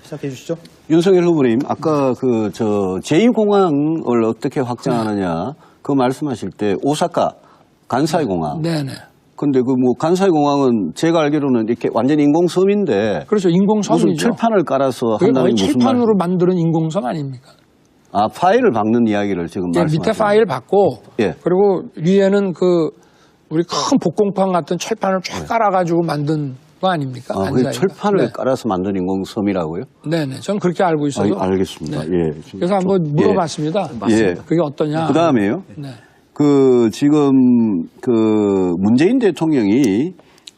시작해 주시죠. 윤석열 후보님, 아까 제2공항을 어떻게 확장하느냐, 그 말씀하실 때 오사카 간사이 공항. 네네. 근데 간사이 공항은 제가 알기로는 이렇게 완전 인공섬인데. 그렇죠. 인공섬이죠. 무슨 철판을 깔아서 한다는 거의 무슨 철판으로 만드는 인공섬 아닙니까? 아, 파일을 박는 이야기를 지금 말씀하시는 밑에 파일 박고, 예. 그리고 위에는 우리 큰 복공판 같은 철판을 쫙 깔아가지고 만든 거 아닙니까? 아, 그 철판을 깔아서 만든 인공섬이라고요? 네네. 저는 그렇게 알고 있어서. 알겠습니다. 네. 예. 그래서 한번 물어봤습니다. 예. 그게 어떠냐. 그 다음에요. 네. 지금 문재인 대통령이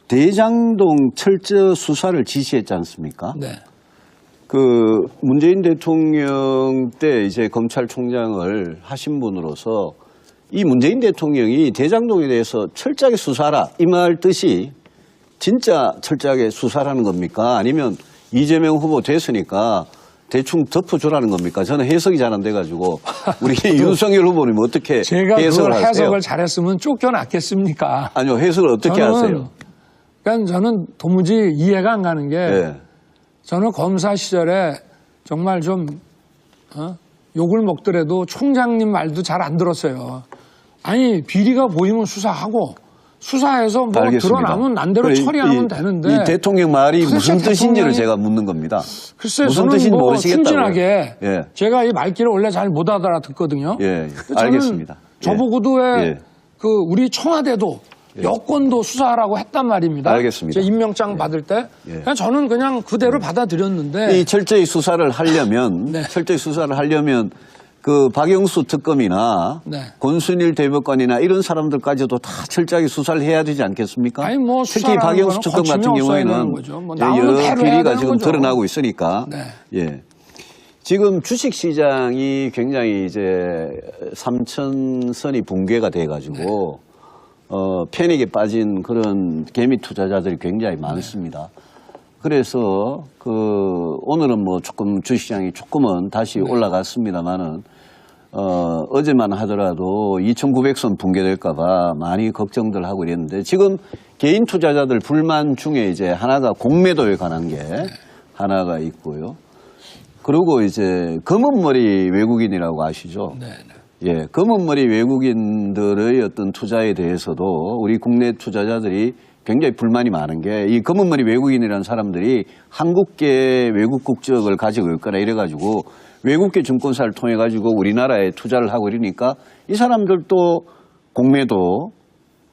대장동 철저 수사를 지시했지 않습니까? 네. 문재인 대통령 때 이제 검찰총장을 하신 분으로서 이 문재인 대통령이 대장동에 대해서 철저하게 수사하라 이 말 뜻이 진짜 철저하게 수사라는 겁니까? 아니면 이재명 후보 됐으니까 대충 덮어주라는 겁니까? 저는 해석이 잘 안 돼가지고 우리 윤석열 후보님 어떻게 제가 해석을 그걸 하세요? 해석을 잘했으면 쫓겨났겠습니까? 아니요, 해석을 어떻게 하세요? 그러니까 저는 도무지 이해가 안 가는 게 네. 저는 검사 시절에 정말 좀 욕을 먹더라도 총장님 말도 잘 안 들었어요. 아니 비리가 보이면 수사하고 수사해서 뭐 알겠습니다. 드러나면 난대로 처리하면 되는데 이 대통령 말이 무슨 뜻인지를 제가 묻는 겁니다. 글쎄요, 무슨 저는 뜻인지 뭐 모르시겠다고요. 순진하게 예. 제가 이 말귀를 원래 잘 못 알아듣거든요. 예, 저는 알겠습니다. 저보고도 왜 예. 우리 청와대도 여권도 수사하라고 했단 말입니다. 알겠습니다. 제 임명장 받을 때. 그냥 저는 그냥 그대로 받아들였는데. 이 철저히 수사를 하려면, 네. 철저히 수사를 하려면 박영수 특검이나 네. 권순일 대법관이나 이런 사람들까지도 다 철저하게 수사를 해야 되지 않겠습니까? 아니 뭐 특히 박영수 특검 같은 경우에는 뭐 여러 대로 비리가 지금 드러나고 있으니까. 네. 예. 지금 주식시장이 굉장히 이제 3천선이 붕괴가 돼가지고 패닉에 빠진 그런 개미 투자자들이 굉장히 많습니다. 그래서 오늘은 뭐 조금 주식시장이 조금은 다시 올라갔습니다만은 어제만 하더라도 2,900선 붕괴될까봐 많이 걱정들 하고 이랬는데 지금 개인 투자자들 불만 중에 이제 하나가 공매도에 관한 게 하나가 있고요. 그리고 이제 검은머리 외국인이라고 아시죠? 네. 예, 검은머리 외국인들의 어떤 투자에 대해서도 우리 국내 투자자들이 굉장히 불만이 많은 게 이 검은머리 외국인이라는 사람들이 한국계 외국 국적을 가지고 있거나 이래가지고 외국계 증권사를 통해 가지고 우리나라에 투자를 하고 이러니까 이 사람들도 공매도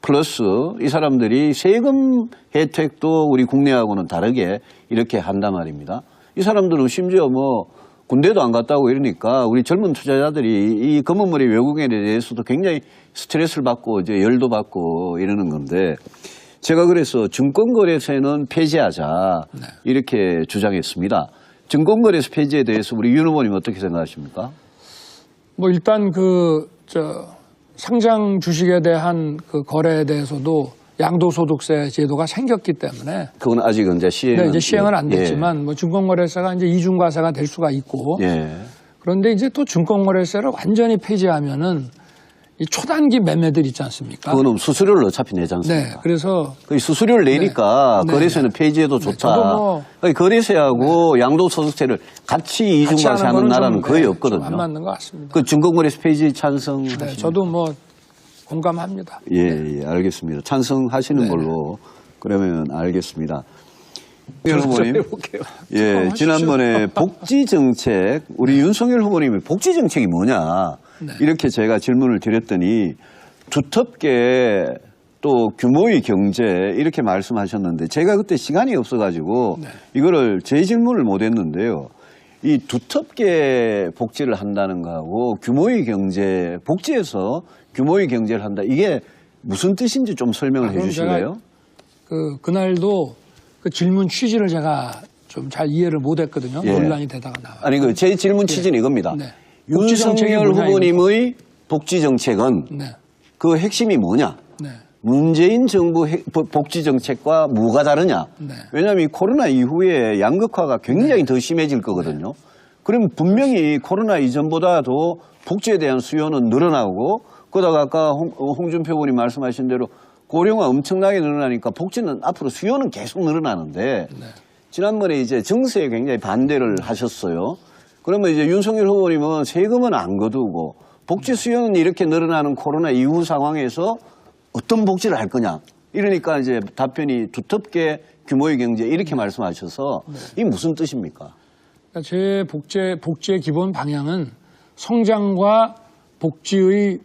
플러스 이 사람들이 세금 혜택도 우리 국내하고는 다르게 이렇게 한단 말입니다. 이 사람들은 심지어 뭐 군대도 안 갔다 오고 이러니까 우리 젊은 투자자들이 이 검은머리 외국인에 대해서도 굉장히 스트레스를 받고 이제 열도 받고 이러는 건데 제가 그래서 증권거래소는 폐지하자 이렇게 주장했습니다. 증권거래소 폐지에 대해서 우리 윤 후보님 어떻게 생각하십니까? 뭐 일단 상장 주식에 대한 거래에 대해서도 양도소득세 제도가 생겼기 때문에 그건 아직은 이제 시행은, 이제 시행은 안 됐지만 뭐 증권거래세가 이제 이중과세가 될 수가 있고 그런데 이제 또 증권거래세를 완전히 폐지하면은 이 초단기 매매들 있지 않습니까? 그거는 수수료를 어차피 내지 않습니까? 네, 그래서 수수료를 내니까 거래소는 폐지해도 좋다. 거래소하고 양도소득세를 같이 이중과세하는 나라는 거의 없거든요. 안 맞는 것 같습니다. 증권거래소 폐지 찬성하십니까? 네, 저도 뭐 공감합니다. 예, 알겠습니다. 찬성하시는 걸로 그러면 알겠습니다. 후보님, 예, 지난번에 복지정책, 우리 윤석열 후보님이 복지정책이 뭐냐 이렇게 제가 질문을 드렸더니 두텁게 또 규모의 경제 이렇게 말씀하셨는데 제가 그때 시간이 없어가지고 이거를 제 질문을 못 했는데요. 이 두텁게 복지를 한다는 거하고 규모의 경제, 복지에서 규모의 경제를 한다. 이게 무슨 뜻인지 좀 설명을 해 주실래요? 그날도 그 질문 취지를 제가 좀 잘 이해를 못 했거든요. 논란이 되다가 나와요. 아니, 제 질문 취지는 이겁니다. 윤석열 후보님의 복지정책은 그 핵심이 뭐냐? 문재인 정부 복지정책과 뭐가 다르냐? 왜냐하면 이 코로나 이후에 양극화가 굉장히 더 심해질 거거든요. 그럼 분명히 코로나 이전보다도 복지에 대한 수요는 늘어나고 그러다가 아까 홍준표 의원님 말씀하신 대로 고령화 엄청나게 늘어나니까 복지는 앞으로 수요는 계속 늘어나는데 지난번에 이제 증세에 굉장히 반대를 하셨어요. 그러면 이제 윤석열 후보님은 세금은 안 거두고 복지 수요는 이렇게 늘어나는 코로나 이후 상황에서 어떤 복지를 할 거냐. 이러니까 이제 답변이 두텁게 규모의 경제 이렇게 말씀하셔서 이게 무슨 뜻입니까? 그러니까 제 복지의 기본 방향은 성장과 복지의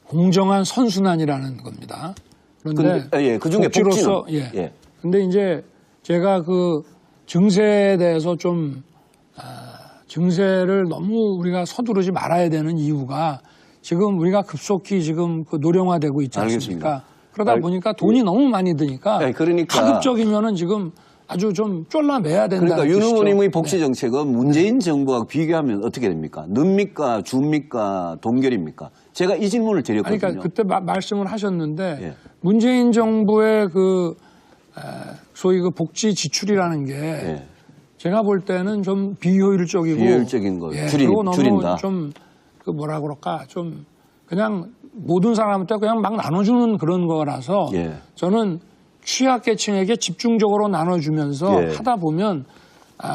공정한 선순환이라는 겁니다. 그런데 그 중에 복지로서 복지는 예. 근데 이제 제가 그 증세에 대해서 좀 증세를 너무 우리가 서두르지 말아야 되는 이유가 지금 우리가 급속히 지금 그 노령화되고 있지 않습니까? 알겠습니다. 그러다 보니까 돈이 너무 많이 드니까 그러니까 가급적이면은 지금 아주 좀 쫄라매야 된다. 그러니까 윤 후보님의 복지 정책은 문재인 정부와 비교하면 어떻게 됩니까? 늡니까, 줍니까, 동결입니까? 제가 이 질문을 드렸거든요. 그러니까 그때 말씀을 하셨는데 예. 문재인 정부의 그 소위 그 복지 지출이라는 게 예. 제가 볼 때는 좀 비효율적이고 비효율적인 거 그리고 너무 줄인다. 좀 그 뭐라 그럴까 좀 그냥 모든 사람한테 그냥 막 나눠주는 그런 거라서 예. 저는 취약계층에게 집중적으로 나눠주면서 예. 하다 보면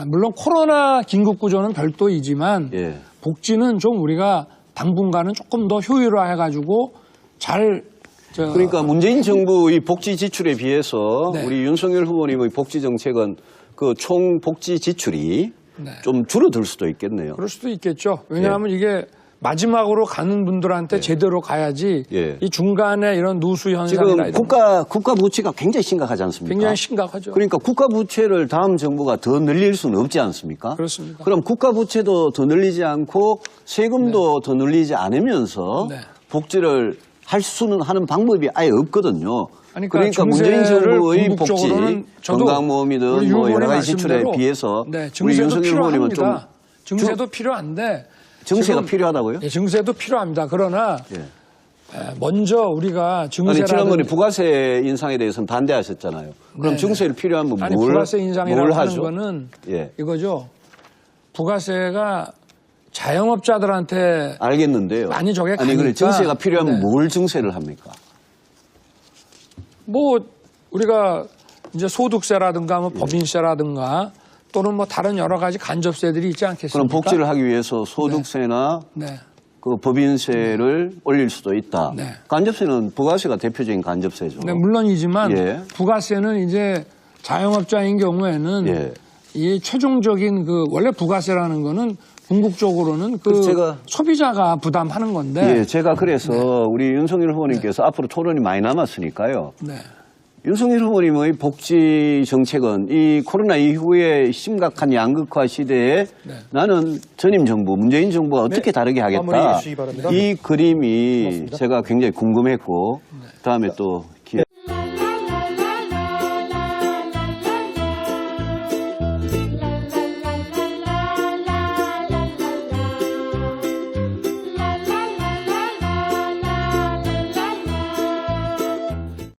물론 코로나 긴급구조는 별도이지만 예. 복지는 좀 우리가 당분간은 조금 더 효율화해가지고 잘 그러니까 문재인 정부의 복지 지출에 비해서 네. 우리 윤석열 후보님의 복지 정책은 그 총 복지 지출이 네. 좀 줄어들 수도 있겠네요. 그럴 수도 있겠죠. 왜냐하면 이게 마지막으로 가는 분들한테 제대로 가야지 예. 이 중간에 이런 누수 현상이나 지금 이런 국가 부채가 굉장히 심각하지 않습니까? 굉장히 심각하죠. 그러니까 국가 부채를 다음 정부가 더 늘릴 수는 없지 않습니까? 그렇습니다. 그럼 국가 부채도 더 늘리지 않고 세금도 더 늘리지 않으면서 네. 복지를 할 수는 하는 방법이 아예 없거든요. 아니, 그러니까 문재인 정부의 복지, 궁극적으로는 저도 건강보험이든 우리 뭐 여러 후보님 가지 지출에 말씀대로 비해서 네, 우리 증세도 윤석열 후보님은 좀 필요합니다. 증세도 필요한데 증세가 지금 필요하다고요? 예, 증세도 필요합니다. 그러나 예. 먼저 우리가 아니 증세라든지 지난번에 부가세 인상에 대해서는 반대하셨잖아요. 그럼 네. 증세를 필요하면 아니 뭘 부가세 인상이라고 하는 하죠? 거는 예. 이거죠. 부가세가 자영업자들한테 알겠는데요. 많이 저게 아니 그래 가니까. 증세가 필요하면 네. 뭘 증세를 합니까? 뭐 우리가 이제 소득세라든가 뭐 법인세라든가 또는 뭐 다른 여러 가지 간접세들이 있지 않겠습니까? 그럼 복지를 하기 위해서 소득세나 네. 그 법인세를 올릴 수도 있다. 네. 간접세는 부가세가 대표적인 간접세죠. 네, 물론이지만 예. 부가세는 이제 자영업자인 경우에는 예. 이 최종적인 그 원래 부가세라는 거는 궁극적으로는 그 그래서 제가 소비자가 부담하는 건데 예, 제가 그래서 우리 윤석열 후보님께서 앞으로 토론이 많이 남았으니까요. 네. 윤석열 후보님의 복지 정책은 이 코로나 이후에 심각한 양극화 시대에 나는 전임 정부, 문재인 정부가 어떻게 다르게 하겠다. 마무리해 주시기 바랍니다. 이 그림이 제가 굉장히 궁금했고 다음에 또